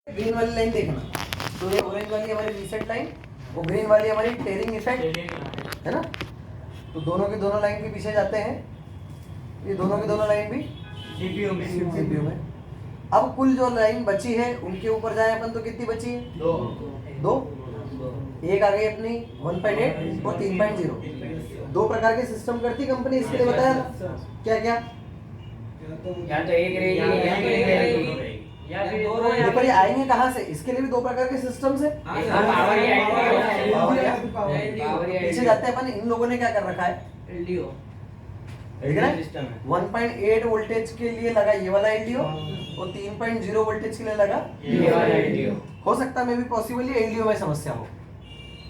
Green वाली line देखना, तो ये ऑरेंज वाली हमारी रीसेट लाइन और ग्रीन वाली हमारी टेयरिंग इफेक्ट है ना। तो दोनों के दोनों लाइन के पीछे जाते हैं, ये दोनों की दोनों लाइन भी सीपीयू में। अब कुल जो लाइन बची है उनके ऊपर जाए अपन तो कितनी बची है? दो। एक आ गई अपनी 1.8 और 3.0। दो प्रकार के सिस्टम करती कंपनी, इसके लिए बताया था क्या क्या? या तो एक रहेगी या तो एक रहेगी या फिर दो रहेगी। देखो ये आएंगे कहाँ से? इसके लिए भी दो प्रकार के सिस्टम से पीछे जाते हैं अपन। इन लोगों ने क्या कर रखा है? एलडीओ देख रहे हैं 1.8 वोल्टेज के लिए लगा ये वाला एलडीओ और 3.0 वोल्टेज के लिए लगा ये वाला एलडीओ। हो सकता है मे भी पॉसिबल ये एलडीओ में समस्या हो,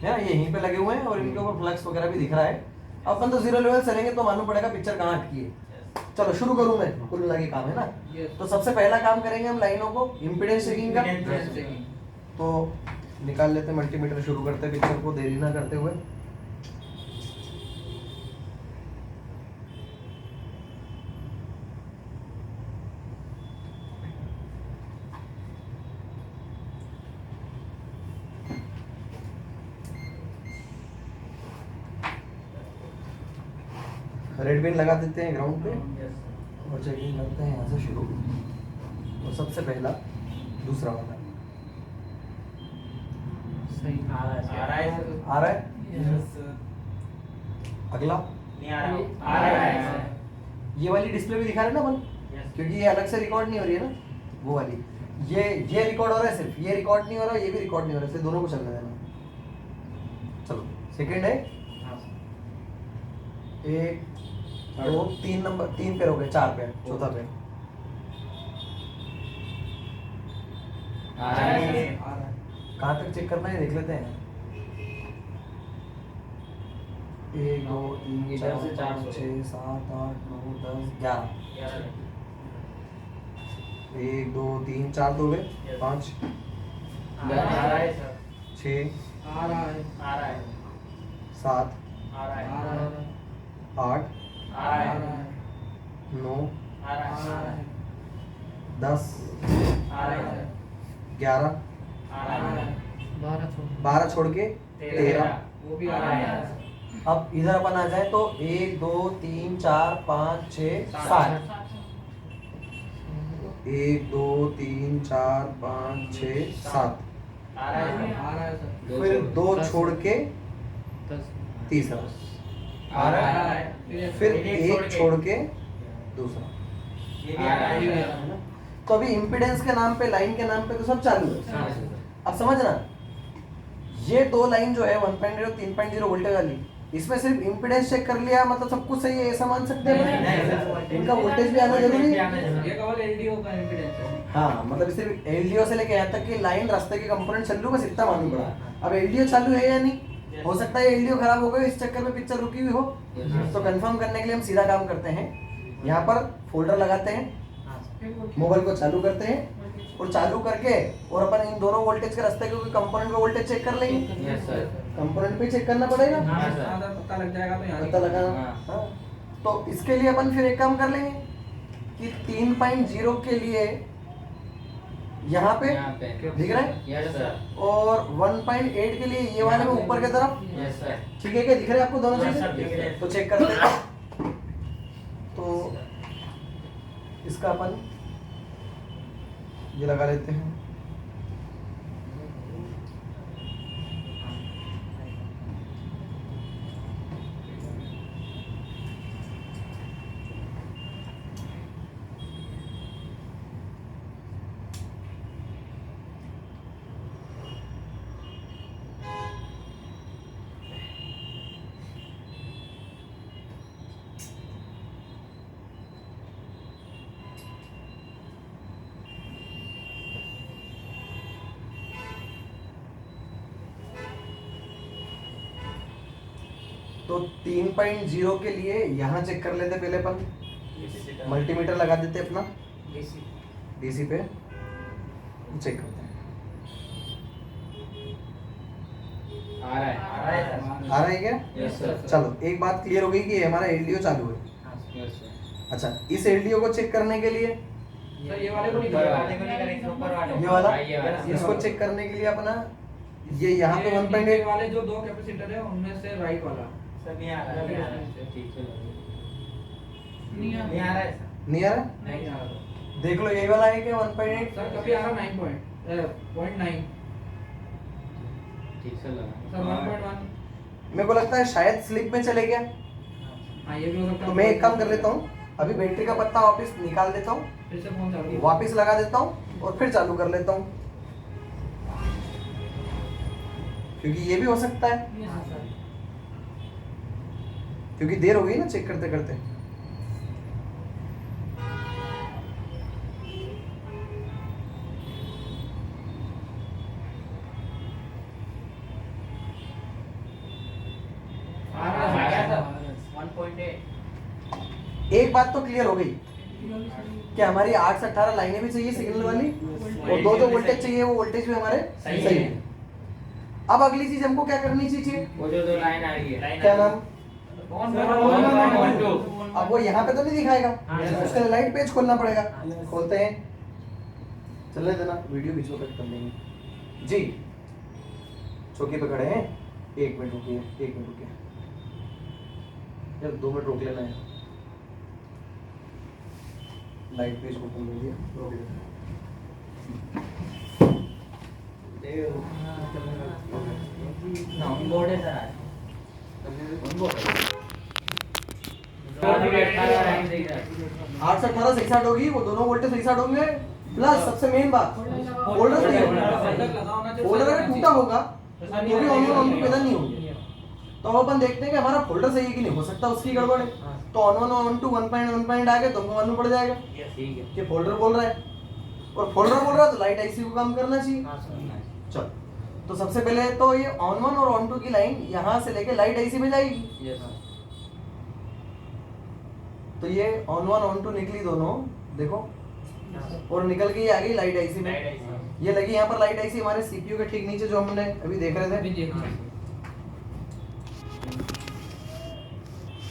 है ना। ये यहीं पे लगे हुए हैं और इनके ऊपर फ्लक्स वगैरह भी दिख रहा है। अपन तो जीरो लेवल चलेंगे तो मालूम पड़ेगा पिक्चर कहाँ अटकी है। चलो शुरू करूं मैं, कुल मिला के काम है ना। तो सबसे पहला काम करेंगे हम लाइनों को इम्पीडेंस चेकिंग का। तो निकाल लेते हैं मल्टीमीटर, शुरू करते हैं पिक्चर को देरी ना करते हुए। रेड पिन लगा देते हैं ग्राउंड पे और चेकिंग करते हैं यहाँ से शुरू। तो सबसे पहला दूसरा वाला सही आ रहा है। आ रहा है। अगला नहीं आ रहा है। ये वाली डिस्प्ले भी दिखा रहे हैं ना अपन, क्योंकि ये अलग से रिकॉर्ड नहीं हो रही है ना। वो वाली ये रिकॉर्ड हो रहा है, सिर्फ ये रिकॉर्ड नहीं हो रहा, ये भी रिकॉर्ड नहीं हो रहा, सिर्फ दोनों को चलने देना। चलो सेकंड है, एक दो तीन नंबर, तीन पेड़ हो गए, चार पेड़, चौथा पेड़ कहाँ तक चेक करना है देख लेते हैं। 1 2 3 4 5 6 7 8 9 10 11। 1 2 3 4 तो गए, 5 6 7 8 9 10 11 12 छोड़ के 13। वो भी आ रहा है। अब इधर अपन आ जाए तो 1 2 3 4 5 6 7। 1 2 3 4 5 6 7। आ रहा है सर। फिर दो छोड़ के तीसरा आ रहा है। फिर एक छोड़ के दूसरा। ये भी आ रहा है। तो अभी इम्पीडेंस के नाम पे, लाइन के नाम पे तो सब चालू है। अब समझना, ये दो लाइन जो है 1.0 3.0 वोल्टेज वाली, इसमें सिर्फ इम्पीडेंस चेक कर लिया मतलब सब कुछ सही है ऐसा मान सकते हैं? इनका वोल्टेज भी आना जरूरी है। ये केवल एलडीओ का इम्पीडेंस है। हाँ, मतलब सिर्फ एलडीओ से लेके यहाँ तक कि लाइन रास्ते के कंपोनेंट चालू, बस इतना मालूम पड़ा। अब एलडीओ चालू है या नहीं, हो सकता है एलडीओ खराब हो गए, इस चक्कर में पिक्चर रुकी हुई हो। तो कंफर्म करने के लिए हम सीधा काम करते हैं, यहाँ पर फोल्डर लगाते हैं, मोबाइल को चालू करते हैं और चालू करके और अपन इन दोनों वोल्टेज के रास्ते के कंपोनेंट पे वोल्टेज चेक कर लेंगे। Yes sir. कंपोनेंट पे चेक करना पड़ेगा, पता लग जाएगा तो यहाँ पता लगाना। हाँ। तो इसके लिए अपन फिर एक काम कर लेंगे कि 3.0 के लिए यहाँ पे दिख रहा है, यस सर। और 1.8 के लिए ये वाले में ऊपर की तरफ, यस सर। ठीक है क्या दिख रहा है आपको दोनों हाँ, सब दिख रहे चीजें? हैं। तो चेक करते हैं। तो इसका अपन ये लगा लेते हैं। तो 3.0 के लिए यहाँ चेक कर लेते पहले अपन, मल्टीमीटर लगा देते अपना डीसी पे, चेक करते हैं। आ रहा है। आ रहा है क्या? Yes sir. चलो एक बात क्लियर हो गई कि हमारा एलडीओ चालू है। Yes sir. अच्छा, इस एलडीओ को चेक करने के लिए सर ये वाले को नहीं करेंगे, ऊपर वाले ये वाला ये वाला। इसको चेक करने के लिए अपना ये यहाँ पे 1.8 नीचे वाले जो दो कैपेसिटर है उनमें से राइट वाला सर नहीं आ रहा नहीं आ है रहा। ठीक है नहीं नहीं आ रहा है सर। नहीं आ रहा? नहीं आ रहा देख लो यही वाला है क्या 1.8? सर कभी आ रहा 9.9 ठीक से लगा सर 1.1 मेरे को लगता है शायद स्लिप में चले गया। हाँ ये भी हो सकता तो है। मैं एक काम कर लेता हूँ, अभी बैटरी का पत्ता वापस निकाल देता हूँ, फिर से फोन चालू वापस लगा देता हूँ और फिर चालू कर लेता हूँ, क्योंकि ये भी हो सकता है, हाँ सर क्योंकि देर हो गई ना चेक करते करते। आ रहा है सर 1.8 एक बात तो क्लियर हो गई कि हमारी 8 से 18 लाइनें भी चाहिए सिग्नल वाली और दो जो वोल्टेज चाहिए वो वोल्टेज भी हमारे सही सही है। है। अब अगली चीज हमको क्या करनी चाहिए? वो जो दो लाइन आ रही है क्या नाम? ऑन अब वो यहाँ पे तो नहीं दिखाएगा, हाँ, उसके लिए लाइट पेज खोलना पड़ेगा। खोलते हैं, चलने देना, वीडियो बीच में कट कर देंगे जी। चौकी पे खड़े हैं, 1 मिनट रुकिए, 1 मिनट रुकिए यार, 2 मिनट रोक लेना है। लाइट पेज को खोल दीजिए, रोक लेना। ऑन बोर्ड है सर आज ऑन बोर्ड है 8 से 18 सही साइड होगी, वो दोनों वोल्टेज सही साइड होंगे। प्लस सबसे मेन बात, फोल्डर नहीं होगा। फोल्डर अगर टूटा होगा तो भी ऑन पैदा नहीं होंगे। तो अब अपन देखते हैं कि हमारा फोल्डर सही है कि नहीं, हो सकता है उसकी गड़बड़ है। तो ऑन 1.1 आ गए तो हमको मालूम पड़ जाएगा ठीक है कि फोल्डर बोल रहा है, और फोल्डर बोल रहा है तो लाइट आईसी को काम करना चाहिए। हाँ सर चल, तो सबसे पहले तो ये ऑन 1 और ऑन 2 की लाइन यहाँ से लेके लाइट आईसी में जाएगी। यस तो ये ऑन 1 ऑन 2 निकली दोनों, देखो, और निकल के ये आ गई लाइट आईसी में। ये लगी यहाँ पर लाइट आईसी हमारे सीपीयू के ठीक नीचे, जो हमने अभी देख रहे अभी थे। देखो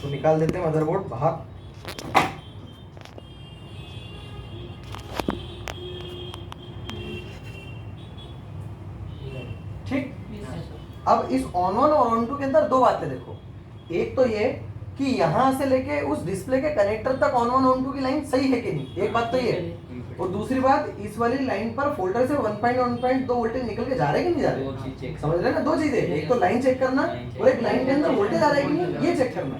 तो निकाल देते हैं मदरबोर्ड बाहर। ठीक, अब इस ऑन 1 और ऑन 2 के अंदर दो बातें देखो। एक तो ये कि यहाँ से लेके उस डिस्प्ले के कनेक्टर तक ऑन 1 ऑन 2 की लाइन सही है कि नहीं, एक बात तो ये है। और दूसरी बात, इस वाली लाइन पर फोल्डर से 1.1.2 वोल्टेज निकल के जा रहे हैं कि नहीं जा रहे? दो चीज चेक समझ रहे हैं ना, दो चीजें, एक तो लाइन चेक करना और एक लाइन के अंदर वोल्टेज आ रहा है कि नहीं ये चेक करना।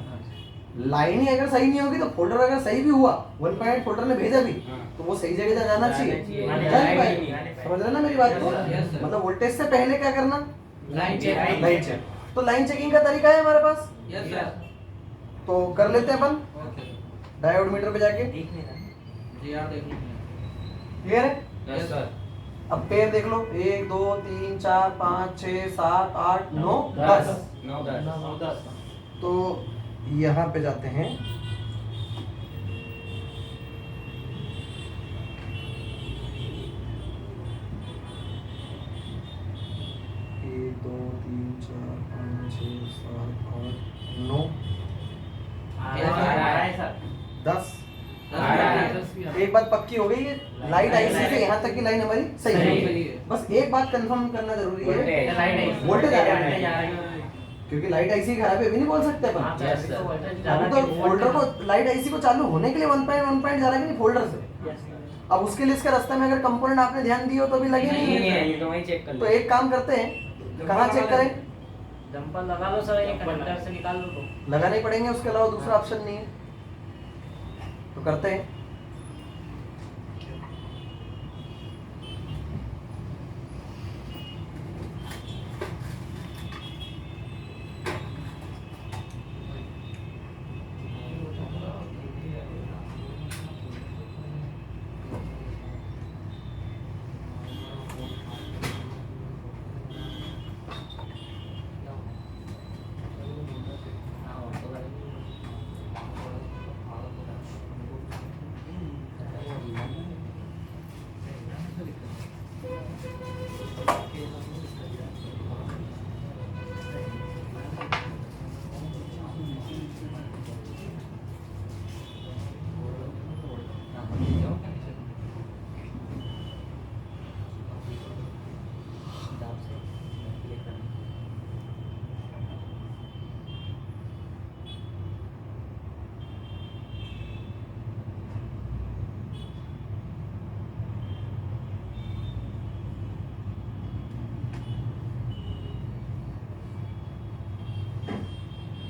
लाइन ही अगर सही नहीं होगी तो फोल्डर अगर सही भी हुआ, 1.8 फोल्डर ने भेजा भी, तो वो सही जगह जाना चाहिए, जा नहीं पाएगा। समझ रहे हैं ना मेरी बात को? Yes, sir. मतलब वोल्टेज से पहले क्या करना? Line check line check. तो लाइन चेकिंग का तरीका है हमारे पास, यस सर तो कर लेते हैं अपन ओके डायोड मीटर पे जाके। जी आप देख लीजिए क्लियर है? यस सर अब पेयर देख लो, 1 2 3 4 5 6 7 8 9 10। 9 10 तो यहाँ पे जाते हैं, एक दो तीन चार पाँच छः सात आठ 9 10। एक बात पक्की हो गई है, लाइट आईसी से यहाँ तक की लाइन हमारी सही सही है। है। बस एक बात कंफर्म करना जरूरी है, वोल्टेज आ रहा है, क्योंकि लाइट आईसी खराब है, अभी नहीं बोल सकते अपन। Yes, sir. अभी तो फोल्डर को लाइट आईसी को चालू होने के लिए 1.1 जा रहा है कि नहीं फोल्डर से। अब उसके लिए इसके रास्ते में अगर कंपोनेंट आपने ध्यान दिया हो तो अभी लगे नहीं है। ये तो वही चेक कर तो एक काम करते हैं, कहाँ चेक करें? जंपर लगा लो सर, ये कनेक्टर से निकाल लो तो लगाने पड़ेंगे, उसके अलावा दूसरा ऑप्शन नहीं है। तो करते हैं,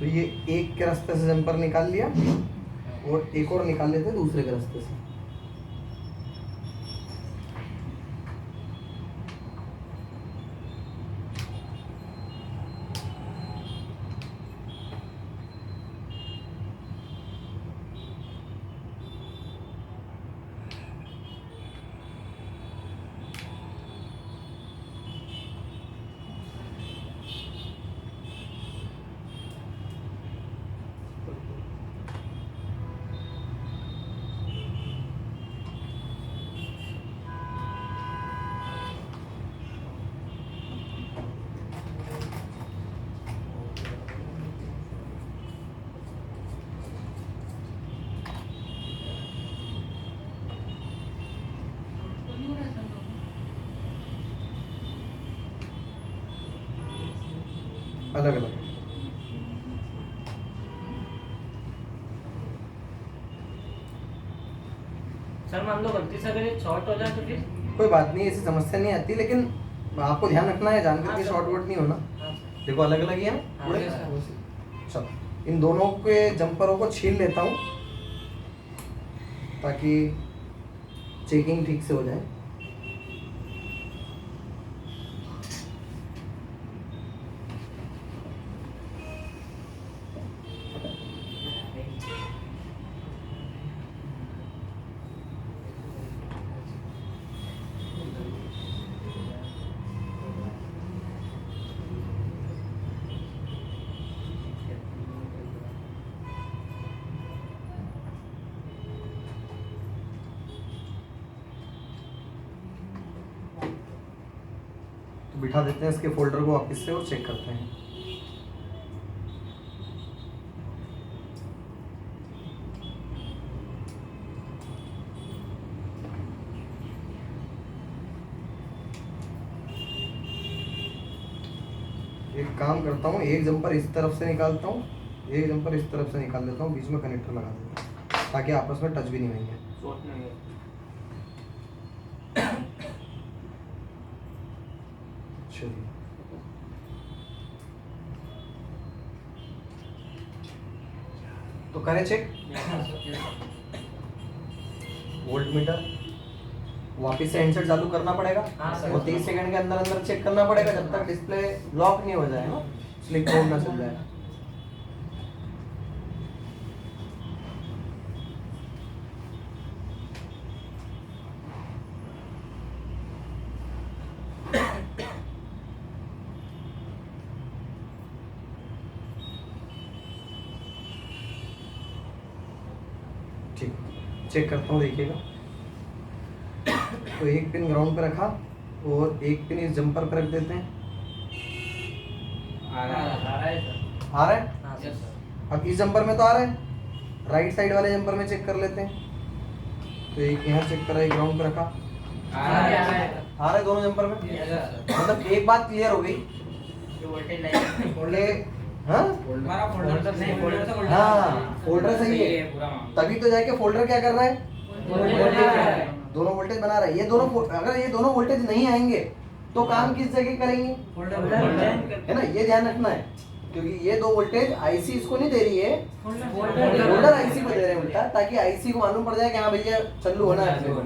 तो ये एक के रास्ते से जंपर निकाल लिया और एक और निकाल लेते हैं दूसरे के रास्ते से। अलग अलग सर मान लो गलती से अगर ये शॉर्ट हो जाए तो फिर कोई बात नहीं, ऐसी समस्या नहीं आती, लेकिन आपको ध्यान रखना है जानकर हाँ, के सर। शॉर्ट वोट नहीं होना। हाँ, सर। देखो अलग अलग ही है हाँ, पूरे। yes, sir। चलो इन दोनों के जंपरों को छील लेता हूँ ताकि चेकिंग ठीक से हो जाए। तो बिठा देते हैं इसके फोल्डर को वापस से और चेक करते हैं। एक काम करता हूँ, एक जंपर इस तरफ से निकालता हूँ, एक जंपर इस तरफ से निकाल देता हूँ, बीच में कनेक्टर लगा देता हूँ ताकि आपस में टच भी नहीं होंगे। शॉर्ट नहीं है। चलिए तो करें चेक। वोल्ट मीटर वापिस से हैंडसेट चालू करना पड़ेगा हाँ, सर। और 30 सेकंड के अंदर अंदर चेक करना पड़ेगा जब तक डिस्प्ले लॉक नहीं हो जाए ना, स्लिप मोड ना चल जाए। ठीक, चेक करता हूँ, देखिएगा। तो एक पिन ग्राउंड पे रखा और एक पिन इस जंपर पे रख देते हैं। आ रहा है सर। आ रहा है? हाँ Yes, सर। sir। अब इस जंपर में तो आ रहा है, राइट साइड वाले जंपर में चेक कर लेते हैं। तो एक यहाँ चेक करा, एक ग्राउंड पे रखा, आ रहा है। आ रहा है दोनों जंपर में। Yes, sir। मतलब एक बात क्लियर हो गई जो वोल्टेज लाइन बोले हाँ हमारा फोल्डर नहीं, फोल्डर से हाँ फोल्डर सही है, पूरा मामला। तभी तो जाके फोल्डर क्या कर रहा है, वोल्टेज बना रहा है। दोनों वोल्टेज बना रहा है। ये दोनों अगर ये दोनों वोल्टेज नहीं आएंगे तो काम किस जगह करेंगे, है ना, ये ध्यान रखना है। क्योंकि ये दो वोल्टेज आईसी इसको नहीं दे रही है, फोल्डर आईसी को दे रहे हैं उल्टा, ताकि आईसी को मालूम पड़ जाए कि हाँ भैया चालू होना है अपने को।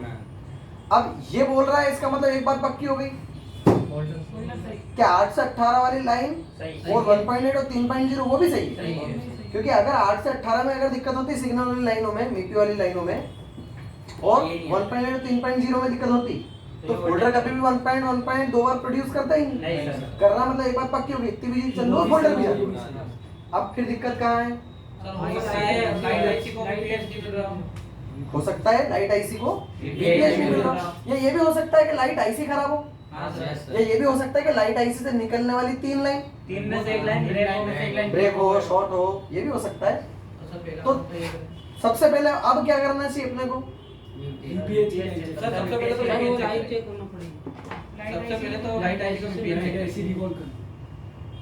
अब ये बोल रहा है, इसका मतलब एक बात पक्की हो गई कि 8 से 18 वाली लाइन सही। और 1.8 और 3.0 वो भी सही सही है। है। क्योंकि अगर 8 से 18 में अगर दिक्कत होती सिग्नल वाली लाइनों में, वीपी वाली लाइनों में, और ये नहीं 1.8 और 3.0 में दिक्कत होती तो फोल्डर कभी भी 1.1.2 बार प्रोड्यूस करता ही नहीं। नहीं सर। कर रहा मतलब एक बात पक्की होगी, इतनी बिजली चल रही है, फोल्डर भी चालू है। अब फिर दिक्कत कहाँ है, सर हो सकता है लाइट आईसी को पीएचडी मिल रहा हो। हो सकता है लाइट आईसी को VPH मिल रहा, या ये भी हो सकता है कि लाइट आईसी खराब हो, हाँ सर। या ये भी हो सकता है कि लाइट आईसी से निकलने वाली 3 लाइन तीन में से एक लाइन ब्रेक हो, में से एक लाइन ब्रेक हो, शॉर्ट हो, ये भी हो सकता है। तो सर पहला तो तो ये करें। सबसे पहले अब क्या करना चाहिए अपने को, सर सबसे पहले तो लाइट लाइट चेक करना पड़ेगा। सबसे पहले तो लाइट आईसी को पीएच चेक करेंगे।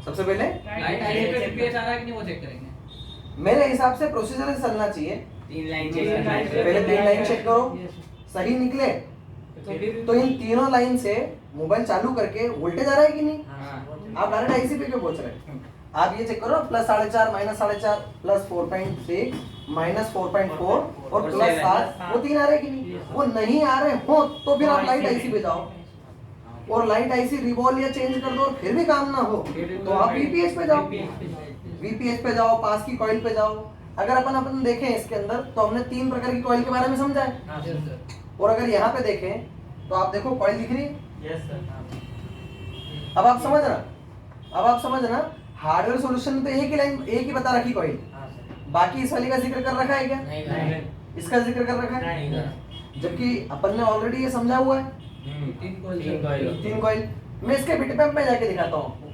सबसे पहले लाइट आईसी पे पीएच आ रहा है कि नहीं वो चेक करेंगे। मेरे हिसाब से प्रोसीजर से चलना चाहिए। तीन लाइन तीन चेक लाइन करना है। पहले 3 लाइन चेक करो, Yes। सही निकले तो फिर तो इन तीनों लाइन से मोबाइल चालू करके वोल्टेज आ रहा है कि नहीं, हाँ। आप डायरेक्ट आईसी पे क्यों पहुंच रहे हैं। आप ये चेक करो, प्लस 4.5 माइनस 4.5 प्लस 4.6 माइनस 4.4 और प्लस 7, वो 3 आ रहे कि नहीं? वो नहीं आ रहे हो तो फिर आप लाइट आईसी पे जाओ और लाइट आईसी रिवॉल्व या चेंज कर दो और फिर भी काम ना हो तो आप वीपीएच पे जाओ, वीपीएच पे जाओ, पास की कॉइल पे जाओ। अगर अपन देखें इसके अंदर तो हमने 3 प्रकार की कॉइल के बारे में समझा है, और अगर यहाँ पे देखें तो आप देखो कॉइल दिख रही है। Yes sir. अब आप समझना हार्डवेयर सॉल्यूशन में तो एक ही लाइन, एक ही बता रखी कॉइल, बाकी इस वाली का जिक्र कर रखा है क्या? नहीं। इसका जिक्र कर रखा है, नहीं। जबकि अपन ने ऑलरेडी ये समझा हुआ है 3 कॉइल। मैं इसके बिट पैम्प में जाके दिखाता हूँ आपको।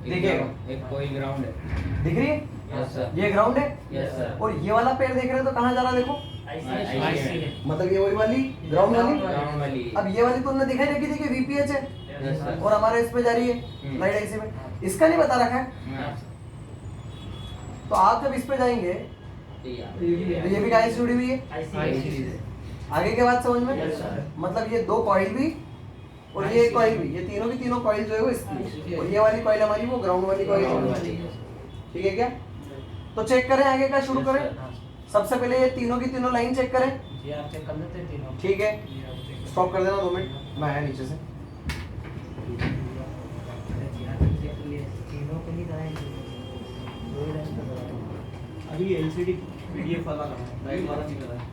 देखिए एक कोई ग्राउंड है। दिख रही है, यस सर। ये ग्राउंड है यस सर। और ये वाला पेड़ देख रहे हो तो कहाँ जा रहा है? देखो मतलब ये वही वाली ग्राउंड ग्राउंड वाली। वाली। अब ये वाली तुमने दिखाई नहीं की थी कि वीपीएच है यस सर। और हमारे इस पे जा रही है लाइट आईसी में, इसका नहीं बता रखा है। तो आप जब इस पे जाएंगे तो ये भी गाइस जुड़ी हुई है। आगे के बात समझ में? Yes, sir. मतलब ये 2 कॉइल भी और ये कॉइल भी, ये तीनों की तीनों कॉइल जो है वो इसकी, और ये वाली कॉइल हमारी वो ग्राउंड वाली कॉइल है। ठीक है क्या? तो चेक करें, आगे का शुरू करें। सबसे पहले ये तीनों की तीनों लाइन चेक करें। जी आप चेक कर लेते हैं तीनों। ठीक है, स्टॉप कर देना 2 मिनट, मैं आया नीचे से। तीनों को नहीं कराएंगे, 2 लाइन पे कराएंगे। अभी एलसीडी पीडीएफ वाला राइट वाला नहीं करा है।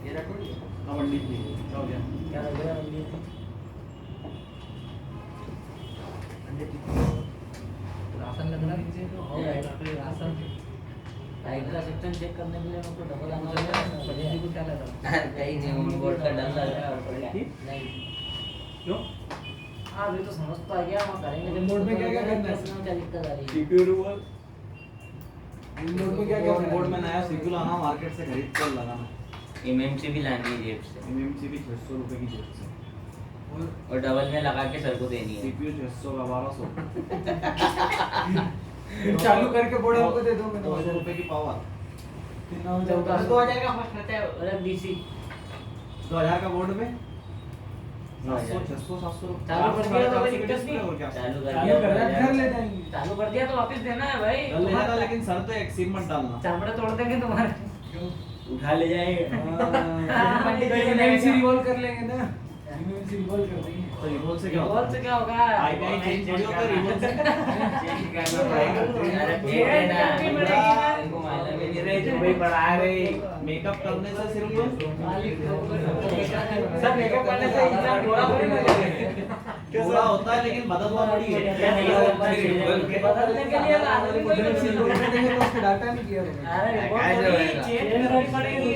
ये रखो अब पंडित जी क्या हो गया? क्या लग रहा है ये? राशन लग रहा है मुझे तो हो जाएगा राशन। लाइट का सेक्शन चेक करने के लिए मेरे को डबल आना होगा। पंडित जी को क्या लग रहा है? कहीं नहीं, बोर्ड का डर लग रहा है। नहीं क्यों? हाँ अभी तो समझ तो आ गया, हम करेंगे जब बोर्ड में क्या-क्या करना है? क्या दिक्कत आ रही है? सीपीयू रिमूवल बोर्ड में क्या क्या बोर्ड में नया सीपीयू लाना, मार्केट से खरीद कर लगाना। एमएमसी भी लानी है जेब से एमएमसी भी 600 रुपए की जेब से, और डबल में लगा के सर को देनी है। सीपीयू 600 का 1200। चालू करके बोर्ड हमको दे दो, मैंने 200 रुपए की पावर। 2000 का फर्स्ट रहता है अलग डीसी 2000 का बोर्ड में 2000 600 700 रुपए। चालू कर दिया तो कोई दिक्कत नहीं। और क्या चालू कर चालू कर दिया घर ले जाएंगे। चालू कर दिया तो वापस देना है भाई। कर लेना था, लेकिन सर तो एक सिम मत डालना। चमड़े तोड़ देंगे तुम्हारे। उठा ले जाएंगे। पंडित जी एमएमसी रिवॉल्व कर लेंगे ना, एमएमसी रिवॉल्व कर देंगे। तो रिमोट से क्या रिवॉल्व होता से है? क्या होगा? आईपीआई चेंज थोड़ी होता है रिमोट से। चेंज करना पड़ेगा। अरे ये देना करनी पड़ेगी ना। इनको मालूम है नहीं रहे जो भाई पढ़ा रहे। मेकअप करने से सिर्फ सब मेकअप करने से इतना थोड़ा थोड़ी ना पूरा होता है, लेकिन बदलना बड़ी है। क्या नहीं होता है? बदलने के लिए लाना भी कोई एमएमसी नहीं। लोड में देंगे तो उसको डाटा नहीं किया होगा। अरे रिपोर्ट थोड़ी चेंज करनी पड़ेगी।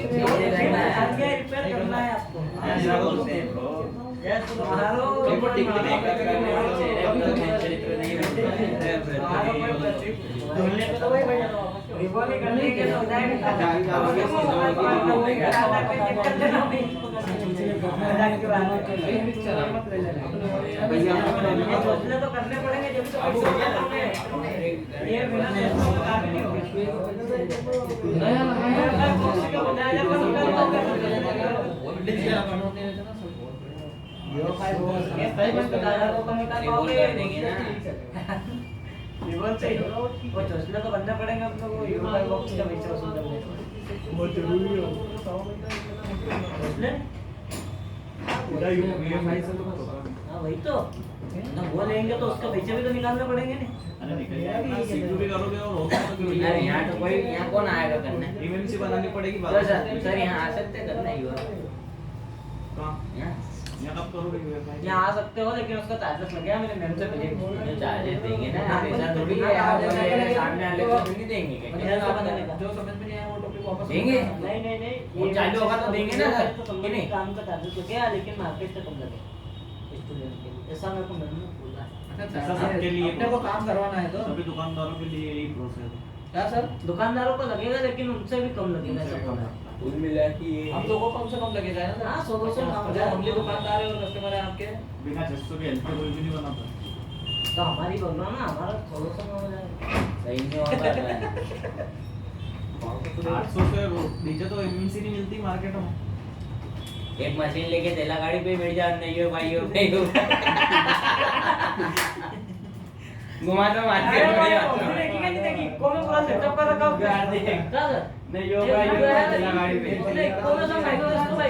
आगे रिपेयर करना है आपको। ऐसा बोलते हैं ब्रो। तुम्हारो ढूंढने पे तो वही भैया रिवॉल्व ही करने के हो जाएगा। सोचने तो करने पड़ेंगे जब तो ये बिना नहीं वो चौसले तो करने पड़ेंगे अपने को यूरो का बॉक्स का पैसे वसूल करने बहुत जरूरी है। चौसले पूरा ईएमआई से तो होगा। हाँ वही तो ना वो लेंगे तो उसके पैसे भी तो निकालने पड़ेंगे नहीं। अरे निकल जाएगा, सीपीयू भी करोगे और होगा तो क्यों यार यहाँ तो कोई यहाँ कौन आएगा करने? एमएमसी बनानी पड़ेगी तो बाद सर यहाँ आ सकते हैं करने ही हो। कहाँ? यहाँ या कब करोगे वेरीफाई? यहाँ आ सकते हो, लेकिन उसका चार्जेस लग गया मेरे मैम से पहले। चार्जेस देंगे ना, हाँ, पैसा तो थोड़ी हाँ, है, आप जैसा मेरे करेंगे, सामने वाले तो- को नहीं देंगे क्या? मतलब ऐसा बनेगा। जो समझ में नहीं आया वो टॉपिक वापस देंगे? नहीं नहीं नहीं, वो चालू होगा तो देंगे ना, तो कि नहीं नहीं? काम का चार्जेस लगे, लेकिन मार्केट से कम लगे स्टूडेंट के लिए, ऐसा मेरे को मैम ने बोला। अच्छा ऐसा सबके लिए अपने को काम करवाना है तो सभी दुकानदारों के लिए यही प्रोसेस है। क्या सर दुकानदारों को लगेगा, लेकिन उनसे भी कम लगेगा, ऐसा बोला है। कुल मिला के हम लोगों को कम से कम लगेगा है ना हाँ, 100-200 काम हो जाएगा। हम भी दुकानदार है और कस्टमर है आपके। बिना 600 के हेल्थ कोई भी नहीं बनाता। तो हमारी बोल रहा ना, हमारा 100-200 में हो जाएगा। सही नहीं होता है। 800 से वो नीचे तो एमएनसी नहीं मिलती मार्केट में। एक मशीन लेके तेला गाड़ी पे बैठ जा, नहीं हो भाई हो नहीं हो घुमा दो मार्केट में कौन पूरा सेटअप कर रखा है गाड़ दे। नहीं हो भाई हो तेला गाड़ी पे 300 रुपए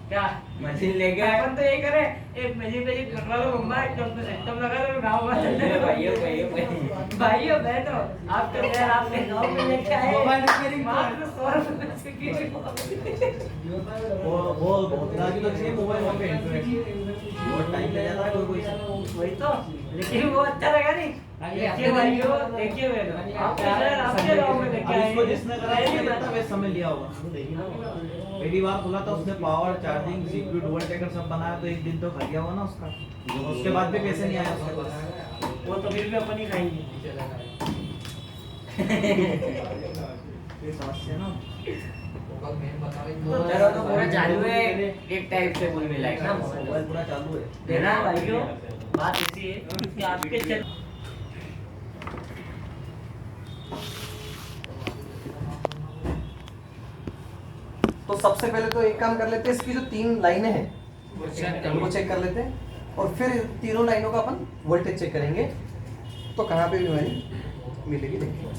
क्या मशीन लेके अपन तो यही करे, एक मशीन पे बनवा लो मुंबई, तो उसमें सिस्टम लगा दो गांव में। भाइयों भाइयों बहनों, आपके शहर आपके गांव में लेके आए मोबाइल रिपेयरिंग मात्र 100 रुपए से की वो दादी तो चाहिए मोबाइल वहाँ पे बहुत टाइम ले जाता है कोई वही तो, लेकिन वो अच्छा लगा नहीं। देखिए भाइयों, देखिए बहनों, आपके शहर आपके गांव में लेके अब आए। इसको जिसने करा उसने कितना वैसे समय लिया होगा। पहली बार खुला था उसने power charging CPU dual taker सब बनाया तो एक दिन तो खा गया हुआ ना उसका। उसके बाद भी पैसे नहीं आए उसके पास। वो तो फिर भी अपन ही खाएंगे। ये समस्या ना। चलो तो पूरा चालू है एक टाइप से कुल मिला के ना मोबाइल पूरा चालू है। देना भाइयों, बात ऐसी है कि आपके चल तो सबसे पहले तो एक काम कर लेते हैं, इसकी जो 3 लाइनें हैं उनको चेक कर लेते हैं और फिर तीनों लाइनों का अपन वोल्टेज चेक करेंगे तो कहाँ पे भी हमारी मिलेगी देखिए।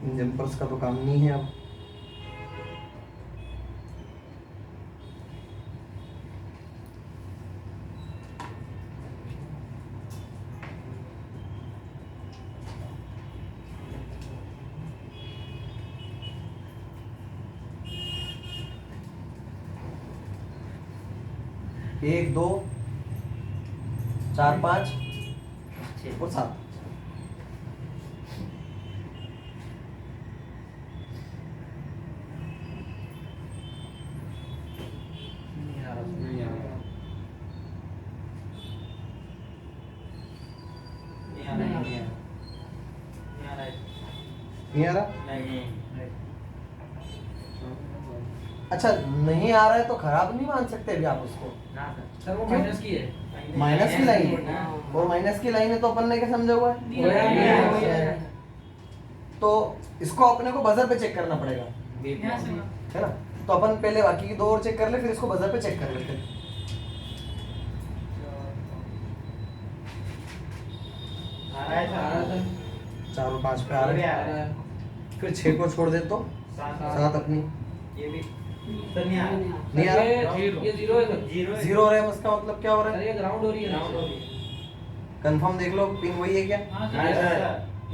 इन जंपर्स का तो काम नहीं है अब। एक, दो, 4, 5 और 7। नहीं आ रहा? अच्छा नहीं आ रहा है तो खराब नहीं मान सकते अभी आप उसको। सर वो माइनस की है। माइनस की लाइन है, वो माइनस की लाइन है तो अपन ने क्या समझा हुआ है? तो इसको अपने को बजर पे चेक करना पड़ेगा, है ना? तो अपन पहले बाकी की 2 और चेक कर ले, फिर इसको बजर पे चेक कर लेते हैं। आ रहा था 4 और 5 पे आ रहा है, फिर 6 को छोड़ दे तो 7 अपनी ये भी सर नहीं आ रहा। नहीं आ रहा। ये जीरो है सर। 0 हो रहा है, इसका मतलब क्या हो रहा सर है? ये ग्राउंड हो रही है। कंफर्म देख लो, पिन वही है क्या? हाँ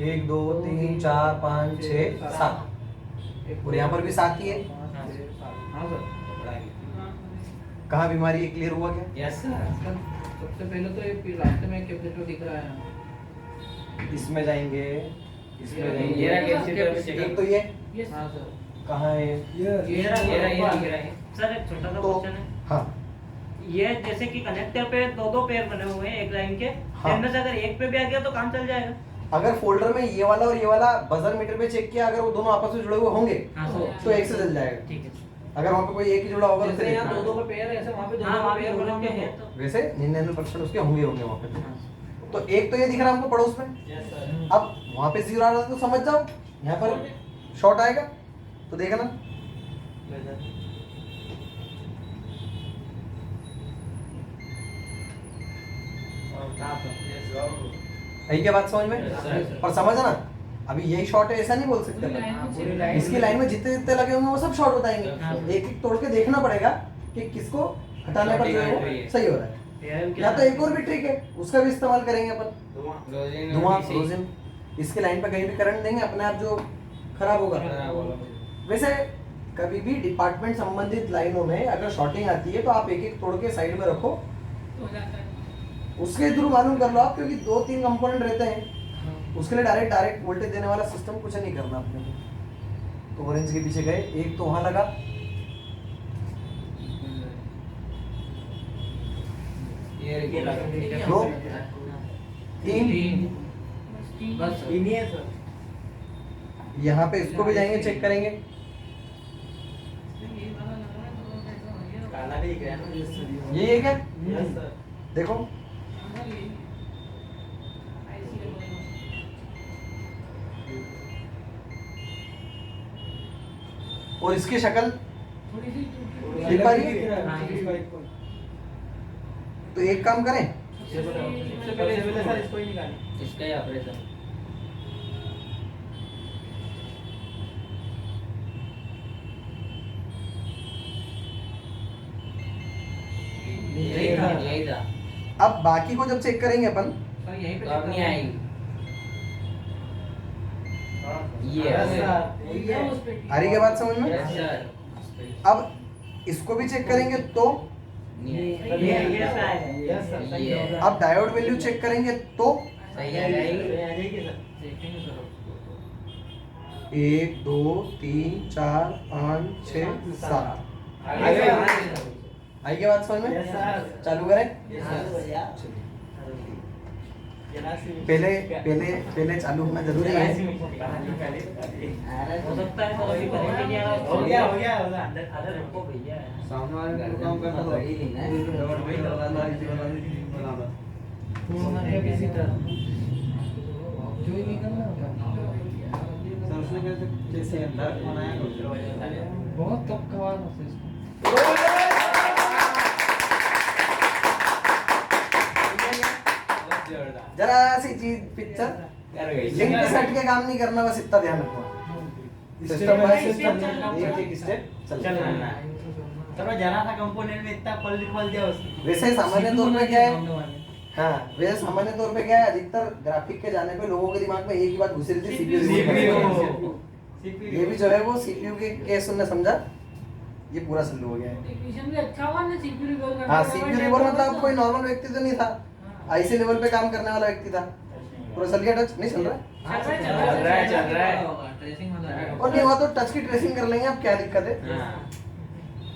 1 2 3 4 5 6 7 और यहाँ पर भी 7 ही है। हाँ सर। कहाँ बीमारी है, क्लियर हुआ क्या? यस सर सबसे पहले तो ये रास्ते में कैपेसिटर दिख रहा है। इसमें जाएंगे, इसमें जाएंगे। ये रहा कैपेसिटर। एक तो ये हाँ सर। कहाँ है? ये रहा, ये दिख रहा है। सर एक छोटा सा तो क्वेश्चन है, हाँ ये जैसे कि कनेक्टर पे 2-2 पेयर बने हुए हैं एक लाइन के, हाँ। इनमें से अगर एक पे भी आ गया तो काम चल जाएगा? अगर फोल्डर में ये वाला और ये वाला बजर मीटर पे चेक किया, अगर वो दोनों आपस में जुड़े हुए होंगे हाँ सर। तो एक से चल जाएगा। ठीक है। अगर वहाँ पे कोई एक ही जुड़ा होगा तो जैसे फिर यहाँ एक। 2-2 पे पेयर है, ऐसे वहाँ पे 2-2 हाँ, वहाँ पे पे पेयर बने दोनों के हुए हैं हैं। तो। वैसे 99% उसके होंगे वहाँ पे। हाँ। तो एक तो ये दिख रहा है हमको पड़ोस में। Yes sir. अब वहाँ पे 0 आ रहा है तो समझ जाओ यहाँ पर शॉर्ट आएगा, तो देखना है क्या बात समझ में? पर समझ ना, अभी यही शॉर्ट है ऐसा नहीं बोल सकते अपन। इसकी लाइन में जितने जितने लगे होंगे वो सब शॉर्ट बताएंगे। एक एक तोड़ के देखना पड़ेगा कि किसको हटाने पर जो है वो सही हो रहा है। या तो एक और भी ट्रिक है, उसका भी इस्तेमाल करेंगे अपन, धुआं रोजिन। इसके लाइन पे कहीं भी करंट देंगे अपने आप जो खराब होगा। वैसे कभी भी डिपार्टमेंट संबंधित लाइनों में अगर शॉर्टिंग आती है तो आप एक एक तोड़ के साइड में रखो, उसके थ्रू मालूम कर लो आप, क्योंकि 2-3 कंपोनेंट रहते हैं, उसके लिए डायरेक्ट वोल्टेज देने वाला सिस्टम कुछ नहीं करना अपने को। तो ऑरेंज के पीछे गए, एक तो वहां लगा, दो, तीन, बस यहाँ पे इसको भी जाएंगे चेक करेंगे। यही है क्या? देखो और इसकी शक्ल दिख पा रही है? तो एक काम करें, इसका ही ऑपरेशन यही था। अब बाकी को जब चेक करेंगे अपन, सर यहीं पे तो अब नहीं आएगी। ये आ रही क्या बात समझ में? Yes sir. अब इसको भी चेक करेंगे तो, ये अब डायोड वैल्यू चेक करेंगे तो सही आ जाएगी। 1 2 3 4 5 6 7 आई क्या बात समझ में? चालू करें? पहले पहले पहले चालू होना जरूरी है। हो सकता है तो अभी करंट ही नहीं आ रहा। हो गया अरे रुको भैया, सामने वाले को काम करता बड़ी नहीं है। जो ही नहीं करना उसने कैसे डार्क बनाया बहुत तब कमाल है इसको। जरा सी चीज पिक्चर लिंक सेट के काम नहीं करना, बस इतना ध्यान रखना। सिस्टम बाय सिस्टम एक एक स्टेप चल रहा है। चलो जरा सा कंपोनेंट में इतना पल दिया उसने। वैसे सामान्य तौर पे क्या है, हाँ वैसे सामान्य तौर पे क्या है, अधिकतर ग्राफिक के जाने पे लोगों के दिमाग में एक ही बात घुसी रहती है, सीपीयू। ये भी जो है वो सीपीयू के केस उन्होंने समझा, ये पूरा सल्लू हो गया है। टेक्नीशियन भी अच्छा हुआ ना सीपीयू रिकॉल करने हाँ का। सीपीयू रिकॉल मतलब कोई नॉर्मल व्यक्ति तो नहीं था, आईसी लेवल पे काम करने वाला व्यक्ति था। पूरा चल गया टच? नहीं चल रहा है? चल रहा है। ट्रेसिंग वाला और नहीं हुआ तो टच की ट्रेसिंग कर लेंगे, अब क्या दिक्कत है?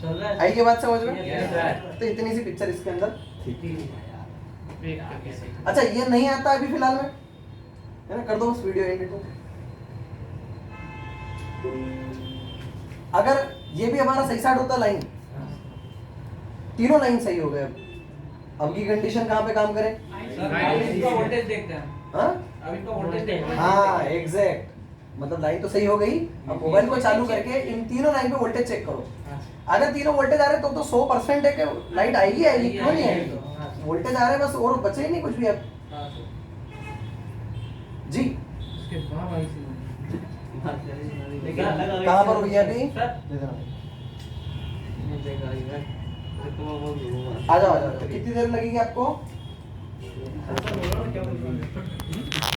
चल रहा है। आई की बात समझ में? Yes, sir. तो इतनी सी पिक्चर इसके अंदर। एक करके अच्छा ये नहीं आता अभी फिलहाल में, है ना? कर दो बस वीडियो एडिट। अगर ये भी हमारा सही साइड होता लाइन, तीनों लाइन सही हो गए। अब की कंडीशन कहाँ पे काम करें? इसका वोल्टेज देखते हैं। हाँ अब इसका वोल्टेज देखते हैं। हाँ एग्जैक्ट, मतलब लाइन तो सही हो गई। अब मोबाइल को चालू करके इन तीनों लाइन पे वोल्टेज चेक करो। अगर तीनों वोल्टेज आ रहे हैं तो 100% है कि लाइट आएगी आएगी, क्यों नहीं आएगी? वोल्टेज आ रहे हैं बस, और बचे ही नहीं कुछ भी अब। जी इसके बाद आई सी कहाँ पर हुई है अभी? आ जाओ आ जाओ। कितनी देर लगेगी आपको?